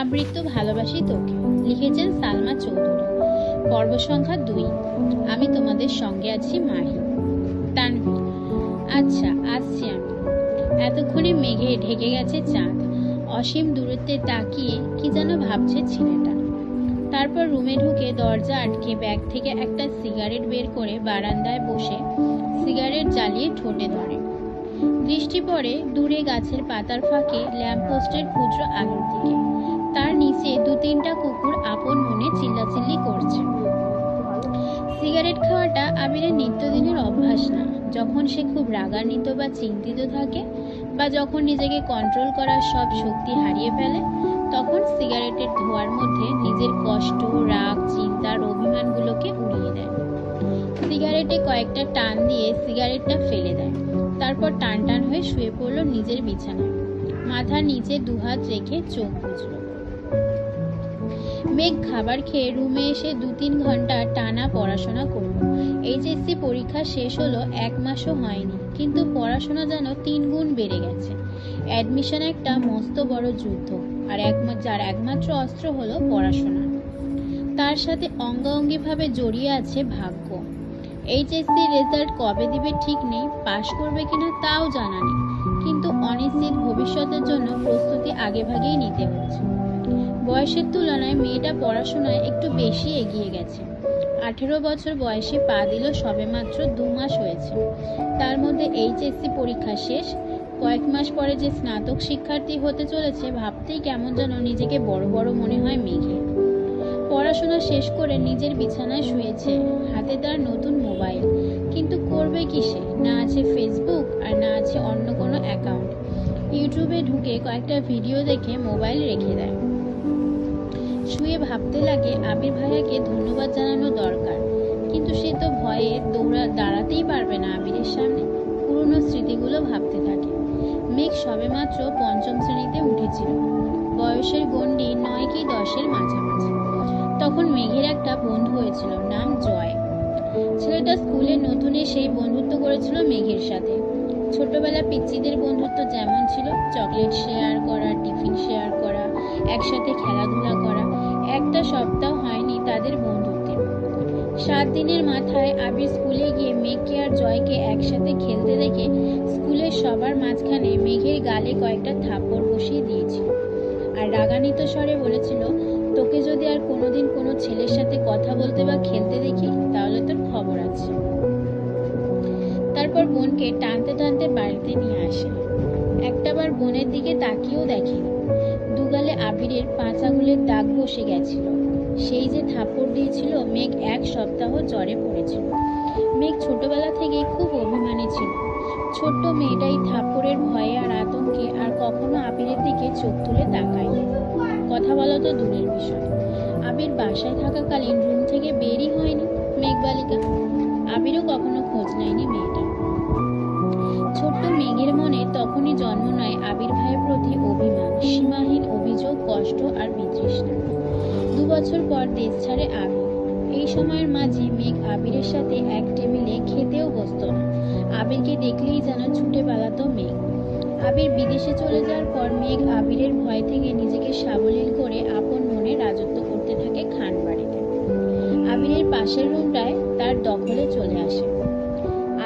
আবৃত্ত ভালোবাসি তোকে, লিখেছেন সালমা চৌধুরী। পর্ব সংখ্যা 2। আমি তোমাদের সঙ্গে আছি মাহি। তানভীর: আচ্ছা, আসছি আমি। এতক্ষণে মেঘে ঢেকে গেছে চাঁদ। অসীম দূরত্বে তাকিয়ে কি যেন ভাবছে ছেলেটা। তারপর রুমে ঢুকে দরজা আটকে ব্যাগ থেকে একটা সিগারেট বের করে বারান্দায় বসে সিগারেট জ্বালিয়ে ঠোঁটে ধরে। দৃষ্টি পড়ে দূরে গাছের পাতার ফাঁকে ল্যাম্পপোস্টের ক্ষুদ্র আলোর দিকে। তার নিচে 2-3টা কুকুর আপন মনে চিল্লাচিল্লি করছে। সিগারেট খাওয়াটা আবিরের নিত্যদিনের অভ্যাস না। যখন সে খুব রাগান্বিত বা চিন্তিত থাকে, বা যখন নিজেকে কন্ট্রোল করার সব শক্তি হারিয়ে ফেলে, তখন সিগারেটের ধোঁয়ার মধ্যে নিজের কষ্ট, রাগ, চিন্তার অভিমানগুলোকে উড়িয়ে দেয়। সিগারেটে কয়েকটা টান দিয়ে সিগারেটটা ফেলে দেয়। তারপর টান টান হয়ে শুয়ে পড়ল নিজের বিছানায়। মাথার নিচে দুহাত রেখে চোখ বুজল। মেঘ খাবার খেয়ে রুমে এসে 2-3 ঘন্টা টানা পড়াশোনা করল। এইচএসসি পরীক্ষা শেষ হলো 1 মাসও হয়নি, কিন্তু পড়াশোনা যেন 3 গুণ বেড়ে গেছে। অ্যাডমিশন একটা মস্ত বড় যুদ্ধ, আর যার একমাত্র অস্ত্র হলো পড়াশোনা। তার সাথে অঙ্গাঙ্গিভাবে জড়িয়ে আছে ভাগ্য। এইচএসসি রেজাল্ট কবে দিবে ঠিক নেই, পাশ করবে কিনা তাও জানা নেই, কিন্তু অনিশ্চিত ভবিষ্যতের জন্য প্রস্তুতি আগেভাগেই নিতে হচ্ছে। বয়সের তুলনায় মেয়েটা পড়াশোনায় একটু বেশি এগিয়ে গেছে। 18 বছর বয়সে পা দিল সবেমাত্র 2 মাস হয়েছে। তার মধ্যে এইচএসসি পরীক্ষা শেষ। কয়েক মাস পরে যে স্নাতক শিক্ষার্থী হতে চলেছে ভাবতেই কেমন যেন নিজেকে বড় বড় মনে হয় মেঘে। পড়াশোনা শেষ করে নিজের বিছানায় শুয়েছে, হাতে তার নতুন মোবাইল। কিন্তু করবে কিসে? না আছে ফেসবুক, আর না আছে অন্য কোনো অ্যাকাউন্ট। ইউটিউবে ঢুকে কয়েকটা ভিডিও দেখে মোবাইল রেখে দেয়। শুয়ে ভাবতে লাগে আবির ভাইয়াকে ধন্যবাদ জানানো দরকার, কিন্তু সে তো ভয়ে দাঁড়াতেই পারবে না আবিরের সামনে। পুরনো স্মৃতিগুলো ভাবতে থাকে। মেঘ সবেমাত্র 5ম শ্রেণীতে উঠেছিল। বয়সের গণ্ডি 9 কি 10-এর মাঝামাঝি। তখন মেঘের একটা বন্ধু হয়েছিল, নাম জয়। ছেলেটা স্কুলে নতুন এসেই বন্ধুত্ব করেছিল মেঘের সাথে। ছোটবেলা পিচ্চিদের বন্ধুত্ব যেমন ছিল, চকলেট শেয়ার করা, টিফিন শেয়ার করা, একসাথে খেলাধুলা করা, একটা সপ্তাহ হয়নি তাদের বন্ধুত্বে। 7 দিনের মাথায় আবির স্কুলে গিয়ে মেঘকে আর জয়কে একসাথে খেলতে দেখে স্কুলের সবার মাঝখানে মেঘের গালে কয়েকটা থাপ্পড় বসিয়ে দিয়েছিল, আর রাগান্বিত স্বরে বলেছিল, তোকে যদি আর কোনোদিন কোনো ছেলের সাথে কথা বলতে বা খেলতে দেখি তাহলে তোর খবর আছে। তারপর বোনকে টানতে টানতে বাড়িতে নিয়ে আসে। একটাবার বোনের দিকে তাকিয়েও দেখেনি। দুগালে আবিরের 5 আঙুলের দাগ বসে গেছিল। সেই যে থাপ্পড় দিয়েছিল, মেঘ 1 সপ্তাহ জ্বরে পড়েছিল। মেঘ ছোটবেলা থেকেই খুব অভিমানী ছিল। ছোট্ট মেয়েটাই থাপ্পড়ের ভয়ে আর আতঙ্কে আর কখনো আবিরের দিকে চোখ তুলে তাকায়নি। কথা বলা তো দূরের বিষয়, আবির বাসায় থাকাকালীন রুম থেকে বেরই হয়নি মেঘবালিকা। আবিরও কখনো খোঁজ নেয়নি মেয়েটা। ছোট্ট মেঘের মনে তখনই জন্ম নেয় আবির ভাইয়ের প্রতি অভিমান, সীমাহীন অভিযোগ, কষ্ট আর বিতৃষ্ণা। 2 বছর পর দেশ ছাড়ে আবির। এই সময়ের মাঝে মেঘ আবিরের সাথে এক টেবিলে খেতেও বসত না। আবিরকে দেখলেই যেন ছুটে পালাতো মেঘ। আবির বিদেশে চলে যাওয়ার পর মেঘ আবিরের ভয় থেকে নিজেকে সাবলীল করে আপন মনে রাজত্ব করতে থাকে খান বাড়িতে। আবিরের পাশের রুমটায় তার দখলে চলে আসে।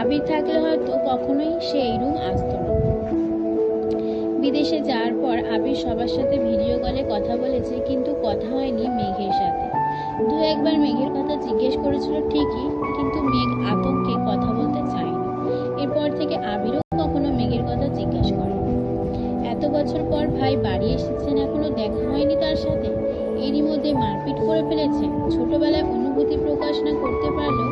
আবির থাকলে হয়তো কখনোই সে এই রুম আসতো না। বিদেশে যাওয়ার পর আবির সবার সাথে ভিডিও কলে কথা বলেছে, কিন্তু কথা হয়নি মেঘের সাথে। 2-1 বার মেঘের কথা জিজ্ঞেস করেছিল ঠিকই, কিন্তু মেঘ আতঙ্কে কথা বলতে চায়নি। এরপর থেকে আবিরও কখনো মেঘের কথা জিজ্ঞেস করেনি। এত বছর পর ভাই বাড়ি এসেছেন, এখনো দেখা হয়নি তার সাথে। এরই মধ্যে মারপিট করে ফেলেছে। ছোটবেলায় অনুভূতি প্রকাশ না করতে পারলেও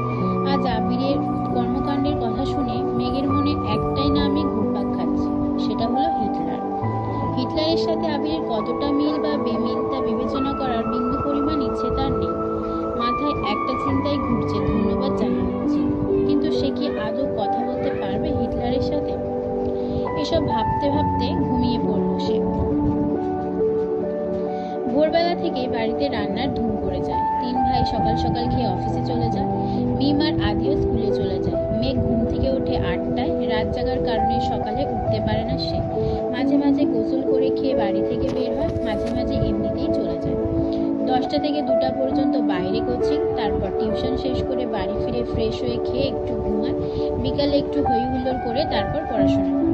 আজ আবিরের কর্মকাণ্ডের কথা শুনে মেঘের মনে একটাই নামে ঘুরপাক খাচ্ছে, সেটা হলো হিটলার। হিটলারের সাথে আবিরের কতটা মিল বা বেমিল তা বিবেচনা করার বিন্দু পরিমাণ ইচ্ছে তার নেই। মাথায় একটা চিন্তাই ঘুরছে, ধন্যবাদ জানানো উচিত। কিন্তু সে কি আদৌ কথা বলতে পারবে হিটলারের সাথে? এসব ভাবতে ভাবতে ঘুমিয়ে পড়ল সে। ভোরবেলা থেকে বাড়িতে রান্নার ধুম পড়ে যায়। 3 ভাই সকাল সকাল খেয়ে অফিসে চলে যায়। মিম আর আদিও স্কুলে চলে যায়। মেঘ ঘুম থেকে ওঠে 8টায়। রাত জাগার কারণে সকালে উঠতে পারে না সে। মাঝে মাঝে গোসল করে খেয়ে বাড়ি থেকে বের হয়, মাঝে মাঝে এমনিতেই 1টা থেকে 2টা পর্যন্ত বাইরে কোচিং, তারপর টিউশন শেষ করে বাড়ি ফিরে ফ্রেশ হয়ে খেয়ে একটু ঘুমায়, বিকালে একটু হই হুল্লোড় করে তারপর পড়াশোনা করে।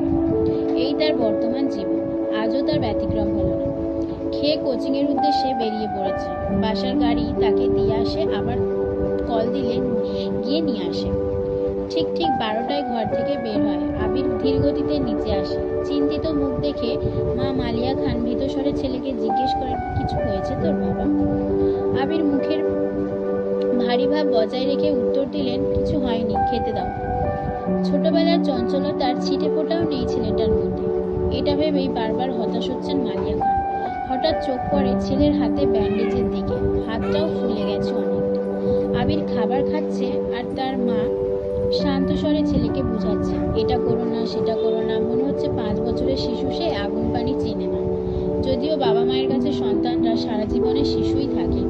এই তার বর্তমান জীবন। আজও তার ব্যতিক্রম হলো না। খেয়ে কোচিংয়ের উদ্দেশ্যে বেরিয়ে পড়েছে। বাসার গাড়ি তাকে দিয়ে আসে, আবার কল দিলে গিয়ে নিয়ে আসে। ঠিক 12টায় ঘর থেকে বের হয়। আবির ধীর গতিতে নিচে আসে। চিন্তিত মুখ দেখে মা মালিয়া খান ভীতস্বরে ছেলেকে জিজ্ঞেস করেন, কিছু হয়েছে তোর বাবা? আবির মুখের ভারী ভাব বজায় রেখে উত্তর দিলেন, কিছু হয়নি, খেতে দাও। ছোটবেলার চঞ্চলতার ছিটে ফোটাও নেই ছেলেটার মধ্যে। এটা ভেবেই বারবার হতাশ হচ্ছেন মালিয়া খান। হঠাৎ চোখ পড়ে ছেলের হাতে ব্যান্ডেজের দিকে। হাতটাও ফুলে গেছে অনেকটা। আবির খাবার খাচ্ছে আর তার মা শান্ত স্বরে ছেলেকে বুঝাচ্ছে, এটা করো না, সেটা করো না। মনে হচ্ছে 5 বছরের শিশু, সে আগুন পানি চেনে না। যদিও বাবা মায়ের কাছে সন্তানরা সারা জীবনে শিশুই থাকে।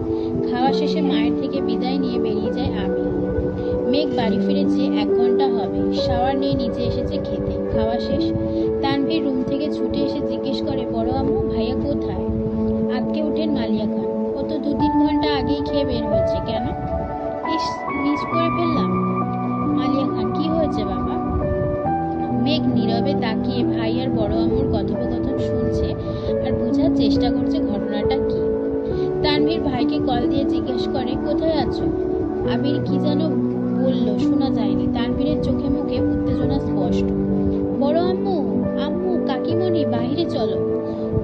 খাওয়া শেষে মায়ের থেকে বিদায় নিয়ে বেরিয়ে যায় আবির। মেঘ বাড়ি ফিরেছে 1 ঘন্টা হবে। শাওয়ার নিয়ে নিচে এসেছে খেতে। খাওয়া শেষ। তানভীর রুম থেকে ছুটে এসে জিজ্ঞেস করে, বড় আম্মু, ভাইয়া কোথায়? আজকে উঠেন মালিয়া খান। ও তো 2-3 ঘন্টা আগেই খেয়ে বের হয়েছে। কেন? ইস, মিস করে ফেললাম। মালিয়া খান, কি হয়েছে বাবা? মেঘ নীরবে তাকিয়ে ভাই আর বড় আম্মুর কথোপকথন শুনছে আর বোঝার চেষ্টা করছে ঘটনাটা কি। তানভীর ভাইকে কল দিয়ে জিজ্ঞেস করে, কোথায় আছো? আবির কি যেন বলল, শোনা যায়নি। তানভীরের চোখে মুখে উত্তেজনা স্পষ্ট। বড় আম্মু, আম্মু, কাকিমণি, বাইরে চলো।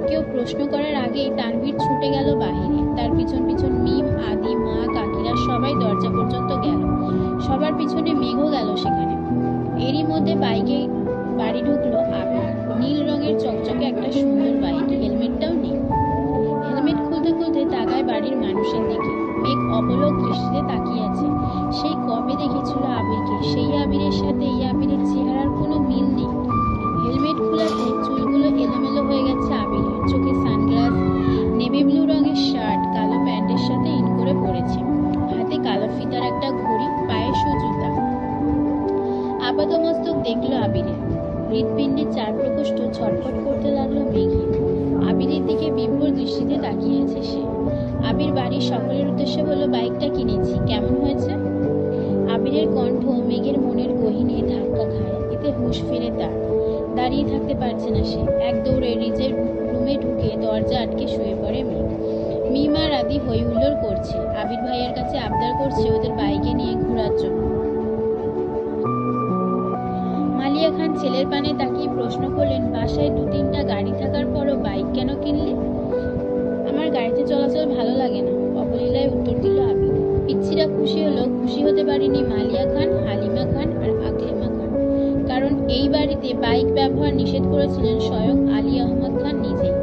কেউ প্রশ্ন করার আগেই তানভীর ছুটে গেল বাহিরে। তার পিছন পিছন মিম, আদি, মা, কাকিরা সবাই দরজা পর্যন্ত গেল। সবার পিছনে মেঘও গেল সেখানে। এরই মধ্যে বাইকে বাড়ি ঢুকলো আবির। নীল রঙের চকচকে একটা সুন্দর বাইক, হেলমেটটাও নেই। হেলমেট খুলতে খুলতে তাকায় বাড়ির মানুষের দিকে। মেঘ অপলক দৃষ্টিতে তাকিয়ে আছে। সেই কবে দেখেছিল আবিরকে, সেই আবিরের সাথে এই আবিরের চেহারার কোনো মিল নেই। হেলমেট খোলাতে চুলগুলো এলোমেলো হয়ে গেছে আবিরের। চোখে সানগ্লাস, নেভি ব্লু রঙের শার্ট কালো প্যান্টের সাথে ইন করে পরেছে। হাতে কালো ফিতার একটা ঘড়ি, পায়ে শু জুতা। আপাতমস্তক দেখলো আবিরের। হৃৎপিণ্ডের 4 প্রকোষ্ঠ ছটফট করতে লাগলো মেঘে। আবিরের দিকে বিভোর দৃষ্টিতে তাকিয়ে আছে সে। আবির বাড়ির সকলের উদ্দেশ্যে বলল, বাইকটা কিনেছি, কেমন হয়েছে? আবিরের কণ্ঠ মেঘের মনের গহীনে ধাক্কা খায়। এতে হুঁশ ফেরে তার। দাঁড়িয়ে থাকতে পারছে না সে। এক দৌড়ে রিজের রুমে ঢুকে দরজা আটকে শুয়ে পড়ে মেঘ। মিমা আর আদি হই হুল্লোড় করছে। আবির ভাইয়ের কাছে আবদার করছে ওদের বাইকে নিয়ে ঘোরার জন্য। মালিয়া খান ছেলের পানে তাকিয়ে প্রশ্ন করলেন, বাসায় 2-3টা গাড়ি থাকার পরও বাইক কেন কিনলে? আমার গাড়িতে চলাচল ভালো লাগে না, অবলীলায় উত্তর দিল আবির। পিচ্ছিরা খুশি হলো, খুশি হতে পারেনি মালিয়া খান, হালিমা খান আর আকলিমা খান। কারণ এই বাড়িতে বাইক ব্যবহার নিষেধ করেছিলেন স্বয়ং আলী আহমদ খান নিজেই।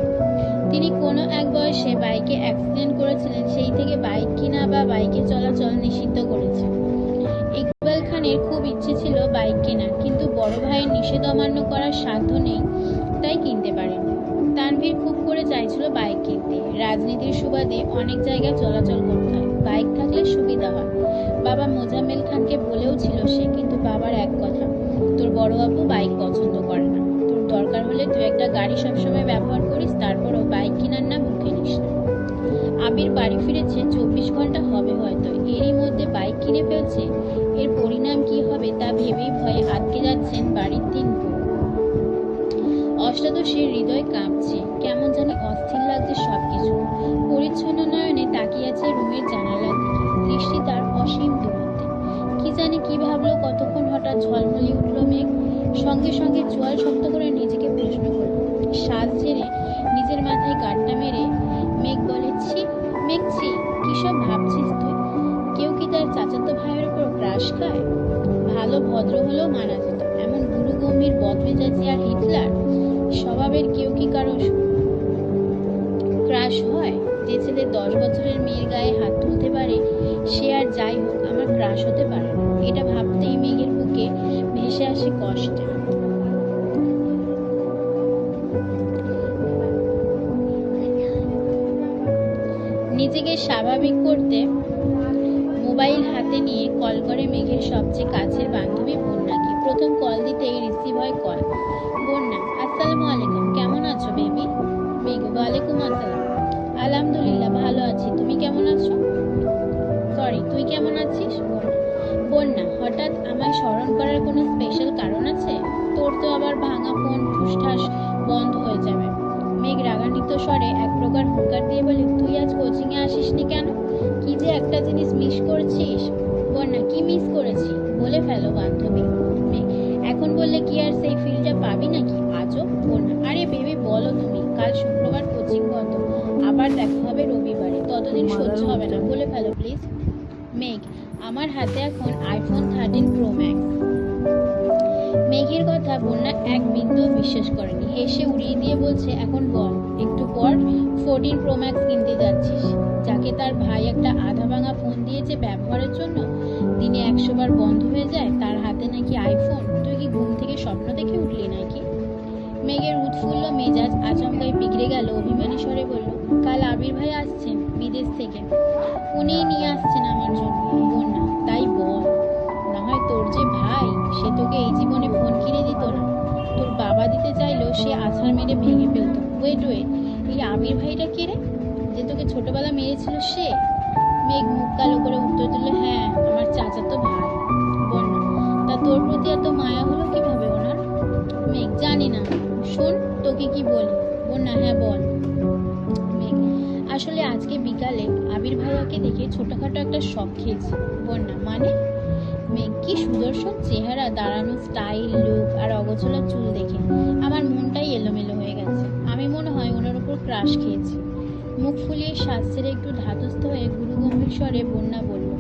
তিনি কোনো এক বয়সে বাইকে অ্যাক্সিডেন্ট করেছিলেন, সেই থেকে বাইক কিনা বা বাইকে চলাচল নিষিদ্ধ করেছে। ইকবাল খানের খুব ইচ্ছে ছিল বাইক কেনার, কিন্তু বড় ভাইয়ের নিষেধ অমান্য করার সাধ্য নেই, তাই কিনতে পারেনি। তানভীর খুব করে চাইছিল বাইক কিনতে। রাজনীতির সুবাদে অনেক জায়গায় চলাচল করতে হয়, বাইক থাকলে সুবিধা হয়। বাবা মোজাম্মেল খানকে বলেও ছিল সে, কিন্তু বাবার এক কথা, তোর বড় বাবু বাইক পছন্দ করে না। তোর দরকার হলে তুই একটা গাড়ি সবসময় ব্যবহার করিস, তারপরও বাইক কেনার নাম মুখে নিস না। আবির বাড়ি ফিরেছে 24 ঘন্টা হবে হয়তো। এরই মধ্যে বাইক কিনে ফেলছে। এর পরিণাম কি হবে তা ভেবেই ভয়ে আটকে যাচ্ছেন বাড়ির 3 বউ। অষ্টাদশীর হৃদয় কাঁপছে। কেমন জানি অস্থির লাগছে সবকিছু। পরিচ্ছন্ন নয়নে তাকিয়ে আছে রুমের জানালার দিকে। দৃষ্টি তার অসীম দূরত্বে। কি জানি কি ভাবলো কতক্ষণ, হঠাৎ ঝলমলি উঠল মেঘ। সঙ্গে সঙ্গে চোয়াল শক্ত করে নিজেকে প্রশ্ন করল। শ্বাস ঝেড়ে নিজের মাথায় গাঁটটা মেরে মেঘ বলে, ছি মেঘ, ছি, কি সব ভাবছিস তুই? কেউ কি তার চাচাতো ভাইয়ের উপর ক্রাশ খায়? ভালো ভদ্র হলেও মানা যেত, এমন গুরু গম্ভীর বদমেজাজি আর হিটলার স্বভাবের কেউ কি কারো ক্রাশ হয়? যে ছেলে 10 বছরের মেয়ের গায়ে হাত তুলতে পারে, সে আর যাই হোক আমার ক্রাশ হতে পারে না। এটা ভাবতেই মেঘের বুকে ভেসে আসে কষ্টে। নিজেকে স্বাভাবিক করতে মোবাইল হাতে নিয়ে কল করে মেঘের সবচেয়ে কাছের বান্ধবী বন্যাকে। প্রথম কল দিতেই রিসিভ হয় কল। বন্যা, আসসালামু আলাইকুম, কেমন আছো বেবি? মেঘ, ওয়ালাইকুম আসসালাম। আলহামদুলিল্লাহ ভালো আছি, তুমি কেমন আছো? সরি, তুই কেমন আছিস? বন্যা, হঠাৎ আমায় স্মরণ করার কোনো স্পেশাল কারণ আছে? তোর তো আবার ভাঙা ফোন ঠুসঠাস বন্ধ হয়ে যাবে। মেঘ রাগান্বিত স্বরে এক প্রকার হুঙ্কার দিয়ে বলে, তুই আজ কোচিং এ আসিসনি কেন? কি যে একটা জিনিস মিস করছিস। বন্যা, কি মিস করেছি? বলে ফেলো বান্ধবী। মেঘ, এখন বললে কি আর সেই ফিলটা পাবি নাকি? আজও। বন্যা, আরে বেবি বলো তুমি, কাল শুক্রবার কোচিং বন্ধ, আবার দেখা হবে রবিবারে, ততদিন সহ্য হবে না, বলে ফেলো প্লিজ। মেঘ, আমার হাতে এখন আইফোন 13 প্রো ম্যাক্স। মেঘের কথা বন্যা এক বিন্দু বিশ্বাস করেনি, হেসে উড়িয়ে দিয়ে বলছে, এখন বল, একটু পর 14 প্রো ম্যাক্স কিনতে যাচ্ছিস, যাকে তার ভাই একটা আধা ভাঙা ফোন দিয়েছে ব্যবহারের জন্য, দিনে 100 বার বন্ধ হয়ে যায়, তার হাতে নাকি আইফোন। তুই কি ঘুম থেকে স্বপ্ন দেখে উঠলি নাকি? মেঘের উৎফুল্ল মেজাজ আচমকাই বিগড়ে গেল, অভিমানী স্বরে বলল, কাল আবির ভাই আসছেন বিদেশ থেকে, উনিই নিয়ে আসছেন আমার জন্য। বন্যা, তাই বল, না হয় তোর যে ভাই সে তোকে এই জীবনে ফোন কিনে দিত না, তোর বাবা দিতে চাইলেও সে আছাড় মেরে ভেঙে ফেলতো। ওয়েট ওয়েট, এই আবির ভাইটা কে রে, যে তোকে ছোটবেলা মেরেছিল সে? মেঘ মুখ কালো করে উত্তর দিল, হ্যাঁ, আমার চাচাতো ভাই। বন্যা, তা তোর প্রতি এত মায়া হলো কিভাবে ওনার? মেঘ, জানি না, শোন তোকে কি বলি। বন্যা, হ্যাঁ বল। মেঘ, আসলে আজকে বিকালে আবির ভাইয়াকে দেখে ছোটখাটো একটা শখ খেয়েছি। বন্যা, মানে? মেঘ, কি সুদর্শন চেহারা, দাঁড়ানো স্টাইল, লুক আর অগোছালো চুল দেখে আমার মনটাই এলোমেলো হয়ে গেছে। আমি মনে হয় ওনার উপর ক্রাশ খেয়েছি। মুখ ফুলিয়ে শ্বাস ছেড়ে একটু ধাতস্থ হয়ে গুরুগম্ভীর স্বরে বন্যা বলল,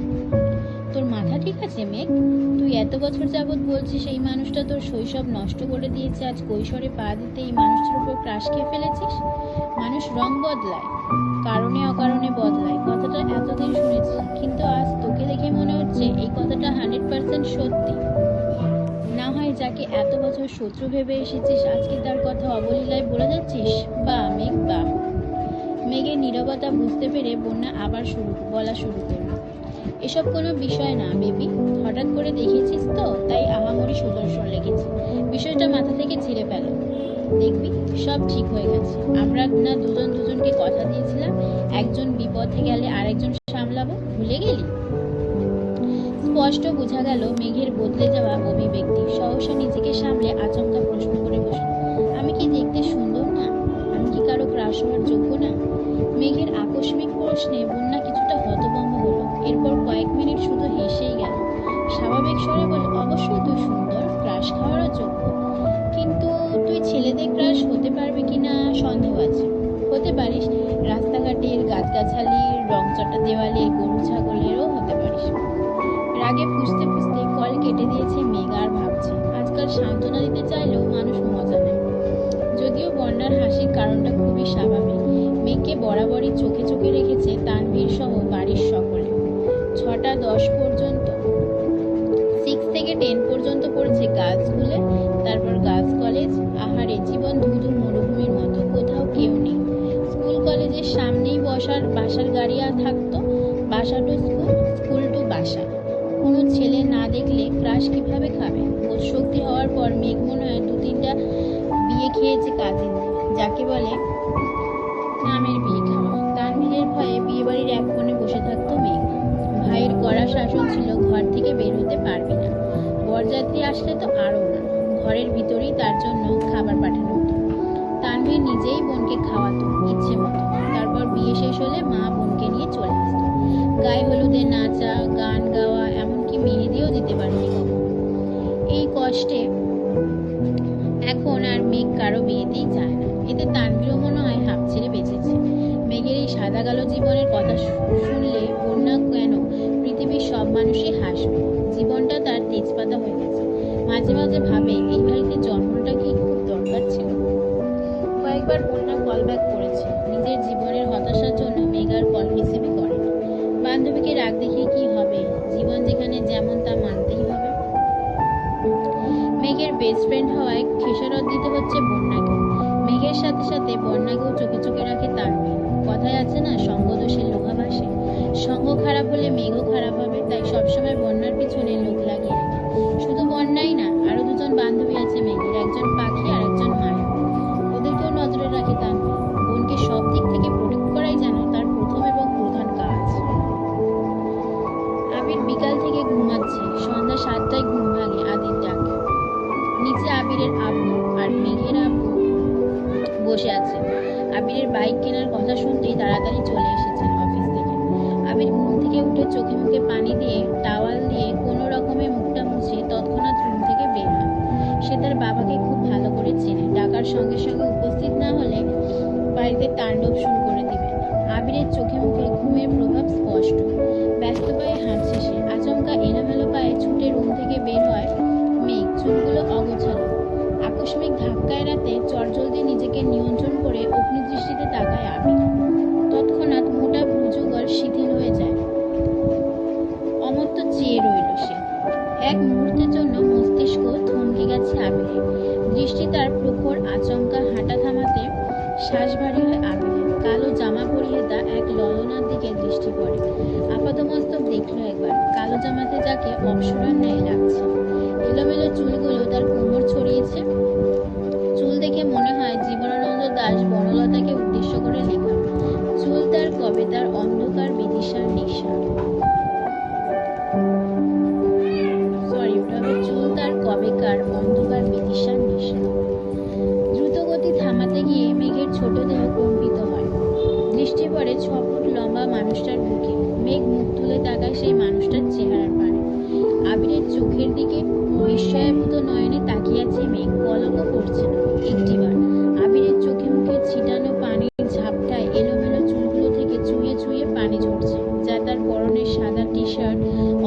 তোর মাথা ঠিক আছে মেঘ? তুই এত বছর যাবৎ বলছিস এই মানুষটা তোর শৈশব নষ্ট করে দিয়েছে, আজ কৈশোরে পা দিতে এই মানুষটার উপর ক্রাশ খেয়ে ফেলেছিস? মানুষ রং বদলায়, কারণে অকারণে বদলায়, কথাটা এতদিন শুনেছি, কিন্তু আজ তোকে দেখে মনে হচ্ছে এই কথাটা 100% সত্যি। না হয় যাকে এত বছর শত্রু ভেবে এসেছিস আজকে তার কথা অবলীলায় বলে যাচ্ছিস। বা মেঘ বা। মেঘের নীরবতা বুঝতে পেরে বন্যা আবার বলা শুরু করল, এসব কোনো বিষয় না বেবি, হঠাৎ করে দেখেছিস তো তাই আহামরি সুদর্শন লেগেছে, বিষয়টা মাথা থেকে ঝেড়ে ফেল, দেখবি সব ঠিক হয়ে গেছে। আমরা না দুজন দুজনকে কথা দিয়েছিলাম একজন বিপদে গেলে আরেকজন সামলাবো, ভুলে গেলি? স্পষ্ট বোঝা গেল মেঘের বদলে যাওয়া অভিব্যক্তি। সহসা নিজেকে সামলে আচমকা প্রশ্ন করে বসল, আমি কি দেখতে সুন্দর না? আমি কি কারো ক্রাশ হওয়ার যোগ্য না? মেঘের আকস্মিক প্রশ্নে বন্যা কিছুটা হতভম্ব হলো, এরপর কয়েক মিনিট শুধু হেসেই গেল। স্বাভাবিক স্বরে বলল, অবশ্যই তুই সুন্দর, ক্রাশ খাওয়ারও যোগ্য, কিন্তু তুই ছেলেদের ক্রাশ হতে পারবি কিনা সন্দেহ আছে। হতে পারিস, রাস্তাঘাটের গাছগাছালির রংচটা দেওয়ালের গরু ছাগলেরও হতে পারিস। রাগে ফুঁসতে ফুঁসতে কল কেটে দিয়েছে মেঘ, আর ভাবছে আজকাল সান্ত্বনা দিতে চাইলেও মানুষ মজা নেয়। যদিও বন্যার হাসির কারণটা খুবই স্বাভাবিক, মেঘকে বরাবরই চোখে চোখে রেখেছে তানভীর সহ বাড়ির সকলে। 6টা 10 পর্যন্ত 6 থেকে 10 পর্যন্ত পড়েছে গার্লস স্কুলে, তারপর গার্লস কলেজ। আহারে, জীবন ধুধু মরুভূমির মতো, কোথাও কেউ নেই। স্কুল কলেজের সামনেই বাসার গাড়ি থাকতো, বাসা টু স্কুল, স্কুল টু বাসা। কোনো ছেলে না দেখলে ক্রাশ কিভাবে খাবে? বোধ শক্তি হওয়ার পর মেঘ মনে হয় 2-3টা বিয়ে খেয়েছে কাজিন, যাকে বলে নামের বিয়ে খাওয়া। তানভীরের ভয়ে বিয়ে বাড়ির এক কোণে বসে থাকতো মেঘ। ভাইয়ের কড়া শাসন ছিল, ঘর থেকে বের হতে পারবি না, বরযাত্রী আসলে তো আরও না, ঘরের ভিতরেই তার জন্য খাবার পাঠানো হতো। তানভীর নিজেই বোনকে খাওয়াতো ইচ্ছে মতো, তারপর বিয়ে শেষ হলে মা বোনকে নিয়ে চলে আসতো। গায়ে হলুদে নাচা, গান গাওয়া, এমনকি মেহেদিও দিতে পারেনি কখনো। এই কষ্টে এখন আর মেঘ কারো বিয়েতেই যায় না। এতে তানভীরও মনে হয় হাঁপ ছেড়ে বেঁচেছে। মেঘের এই সাদা কালো জীবনের কথা শুনলে বন্যা কেন পৃথিবীর সব মানুষই হাসবে। জীবনটা তার তেজপাতা হয়ে গেছে। মাঝে মাঝে ভাবে এই বাড়িতে জন্মটা কি খুব দরকার ছিল। কয়েকবার বন্যা কল ব্যাক করেছে, নিজের জীবনের হতাশার জন্য মেঘ আর কল রিসিভই করে না। বান্ধবীকে রাগ দেখিয়ে কি হবে, জীবন যেখানে যেমন তা মানতেই হবে। মেঘের বেস্ট ফ্রেন্ড হওয়ায় খেসারত দিতে হচ্ছে বন্যাকে। মেঘের সাথে সাথে বন্যাকেও চোখে চোখে রাখে তানভীর। কথায় আছে না, সঙ্গদোষে লোহা ভাসে। তাড়াতাড়ি চলে এসেছেন অফিস থেকে। আবির ঘুম থেকে উঠে চোখে মুখে পানি দিয়ে টাওয়াল দিয়ে কোনো রকমে মুখটা মুছে তৎক্ষণাৎ রুম থেকে বের হয়। সে তার বাবাকে খুব ভালো করে চেনে, ডাকার সঙ্গে সঙ্গে উপস্থিত না হলে বাড়িতে তাণ্ডব শুরু করে দিবে। আবিরের চোখে মুখে ঘুমের প্রভাব স্পষ্ট। ব্যস্ত পায়ে হাঁটছে সে। আচমকা এলোমেলো পায়ে ছুটে রুম থেকে বের হয় মেঘ, চুলগুলো অগোছালো। আকস্মিক ধাক্কায় রাতে চটজলদি নিজেকে নিয়ন্ত্রণ করে অগ্নিদৃষ্টিতে তাকায় আবির। তৎক্ষণাৎ মোটা ভ্রুযুগল শিথিল হয়ে যায়। অমত্ত চেয়ে রইল সে। এক মুহূর্তের জন্য মস্তিষ্ক থমকে গেছে আবিরের। দৃষ্টি তার প্রখর। আচমকা হাঁটা থামাতে শ্বাস ভারী হয় আবিরের। কালো জামা পরিয়ে দা এক ললনার দিকে দৃষ্টি পড়ে। আপাতমস্তক দেখলো একবার। কালো জামাতে যাকে অপসরার ন্যায় লাগছে। এলোমেলো চুলগুলো তার কোমর ছড়িয়েছে। চুল দেখে মনে হয় জীবনানন্দ দাশ বনলতাকে উদ্দেশ্য করে লেখা। চুল তার কবেতার অন্ধকার বিদিশার নিশা। চুল তার কবেকার অন্ধকার বিদিশার নিশা। দ্রুতগতি থামাতে গিয়ে মেঘের ছোট দেহ কম্পিত হয়। দৃষ্টি পড়ে 6 ফুট লম্বা মানুষটার বুকে। মেঘ মুখ তুলে তাকায় সেই মানুষটার চেহারার পানে। আবিরের চোখের দিকে বিস্ময়াভূত নয়নে তাকিয়ে আছে মেঘ। পলকও করছে না একটিবার। আবিরের চোখে মুখে ছিটানো পানির ঝাপটায় এলোমেলো চুলগুলো থেকে চুইয়ে চুইয়ে পানি ঝরছে, যা তার পরনের সাদা টি শার্ট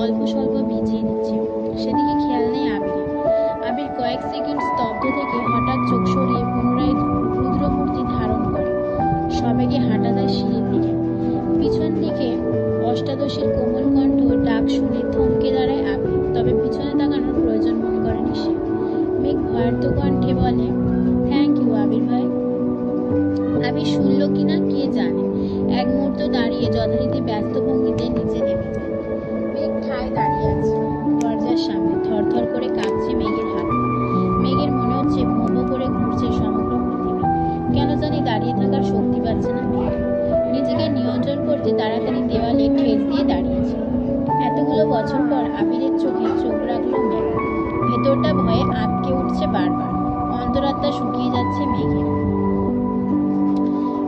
অল্প স্বল্প ভিজিয়ে দিচ্ছে। সেদিকে খেয়াল নেই আবিরের। আবির কয়েক সেকেন্ড স্তব্ধ থেকে হঠাৎ চোখ সরিয়ে পুনরায় রুদ্রমূর্তি ধারণ করে। সবেগে হাঁটা দেয় সিঁড়ির দিকে। পিছন দিকে অষ্টাদশীর কোমল কণ্ঠ ডাক শুনে থমকে দাঁড়ায় আবির। তবে পিছনে তাকানোর প্রয়োজন মনে করেনি সে। মেঘ ভয়ার্ত কণ্ঠে বলে, থ্যাংক ইউ আবির ভাই। আবির শুনল কিনা কে জানে। এক মুহূর্ত দাঁড়িয়ে যথারীতি ব্যস্ত ভঙ্গিতে নিচে নেমে যায়। মেঘ ঠায় দাঁড়িয়ে আছে দরজার সামনে। থরথর করে কাঁপছে মেঘের হাত। মেঘের মনে হচ্ছে ভোঁ ভোঁ করে ঘুরছে সমগ্র পৃথিবী। কেন জানি দাঁড়িয়ে থাকার শক্তি পাচ্ছে না মেঘ। নিজেকে নিয়ন্ত্রণ করতে তাড়াতাড়ি দেওয়ালে ঠেস দিয়ে দাঁড়িয়েছে। এতগুলো বছর পর আবিরের চোখে চোখ রাখল মেঘ। ভেতরটা ভয়ে আঁতকে উঠছে বারবার। অন্তরাত্মা শুকিয়ে যাচ্ছে মেঘের।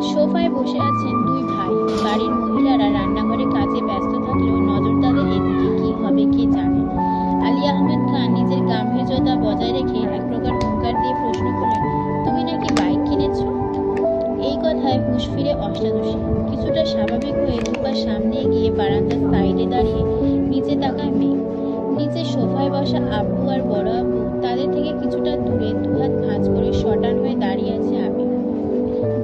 সোফায় বসে আছেন 2 ভাই। বাড়ির মহিলারা রান্নাঘরে কাজে ব্যস্ত থাকলেও নজর তাদের এদিকে। কি হবে কে জানে। আলী আহমেদ খান নিজের গাম্ভীর্যতা বজায় রেখে এক প্রকার হুঙ্কার দিয়ে প্রশ্ন করলেন, তুমি নাকি বাইক কিনেছো? এই কথায় হুঁশ ফিরে অষ্টাদশী। কিছুটা স্বাভাবিক হয়ে দুপা সামনে এগিয়ে বারান্দার সাইডে দাঁড়িয়ে নিচে তাকায় মেঘ। নিচে সোফায় বসা আব্বু আর বড় আব্বু, তাদের থেকে কিছুটা দূরে দুহাত ভাঁজ করে শটান হয়ে দাঁড়িয়ে আছে আবির।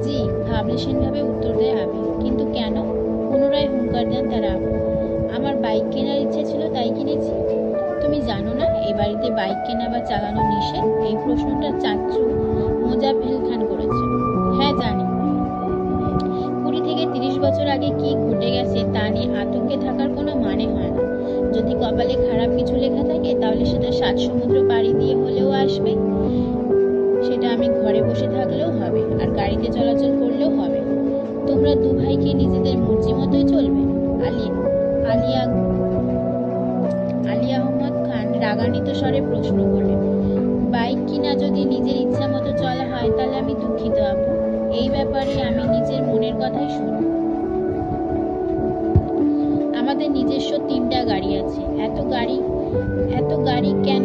জি, ভাবলেশীনভাবে উত্তর দেয় আবির। কিন্তু কেন? পুনরায় হুঙ্কার দেন তার আব্বু। আমার বাইক কেনার ইচ্ছে ছিল তাই কিনেছি। তুমি জানো না এই বাড়িতে বাইক কেনা বা চালানো নিষেধ? এই প্রশ্নটা চাচ্চু মোজাফেল খান করেছে। হ্যাঁ জানি। 20 থেকে 30 বছর আগে কি ঘটে গেছে তা নিয়ে আতঙ্কে থাকার কোনো মানে হয় না। যদি কপালে খারাপ কিছু লেখা থাকে তাহলে সেটা 7 সমুদ্র পাড়ি দিয়ে হলেও আসবে। সেটা আমি ঘরে বসে থাকলেও হবে, আর গাড়িতে চলাচল করলেও হবে। তোমরা 2 ভাই কি নিজেদের মর্জি মতোই চলবে? আলী আহমদ খান রাগান্বিত স্বরে প্রশ্ন করলেন। বাইক কিনা যদি নিজের ইচ্ছা মতো চলা হয় তাহলে আমি দুঃখিত আব্বু। এই ব্যাপারে আমি নিজের মনের কথাই শুনব। আমাদের নিজস্ব 3টা গাড়ি আছে। এত গাড়ি কেন?